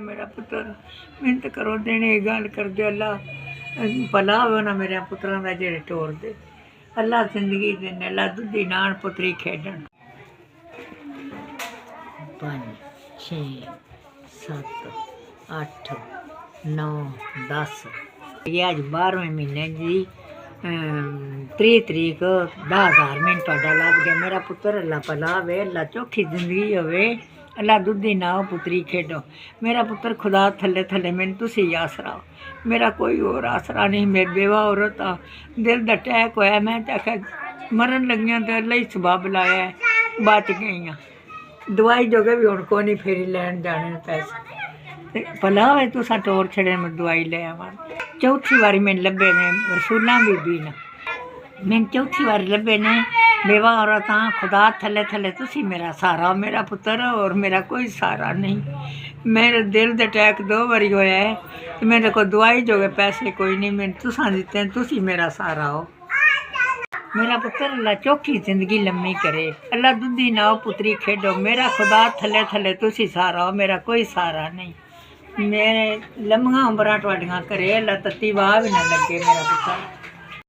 मेरा पुत्र मिहनत करो देने गल कर दे अल्लाह भला हो ना मेरे पुत्रों का जेड़े टोर दे अल्लाह जिंदगी देने अल्लाह दुधी नान पुत्री खेडन 5 6 7 8 9 10 ये आज 12वें महीने की 3 तरीक 10,000 मिनट लग गया मेरा पुत्र अल्लाह भला वे अल्लाह चौखी जिंदगी होवे अल्लाह दुधी ना हो पुत्री खेडो मेरा पुत्र खुदा थले थले मैंने तुसी आसरा मेरा कोई और आसरा नहीं मैं बेवा औरत आ दिल का अटैक होया मैं तो आख्या मरन लगियां तो अल्लाह ही सबब लाया है बच गई दवाई जोगे भी हुण कोई नहीं फेरी लैन जाने पैसे भला होए तुसा टोर छड़े मैं दवाई ले आवां चौथी बारी मैंने लभे ने रसूलां बीबी ने मैंने चौथी बारी लभे ने बेवा औरत हाँ खुदा थले थले तुसी मेरा सहारा मेरा पुत्र और मेरा कोई सहारा नहीं मेरे दिल दे अटैक 2 बारी होया है तो मेरे को दवाई जोगे पैसे कोई नहीं मैंने तुसा दिते हैं तुसी मेरा सहारा हो मेरा पुत्र अल्लाह चौखी जिंदगी लम्मी करे अल्लाह दुधी ना हो पुत्री खेडो मेरा खुदा थले थले तुसी सहारा हो मेरा कोई सहारा नहीं मेरे लम्मियां उम्रां तुहाडियां करे अल्लाह तत्ती वाह भी ना लगे मेरा पुत्र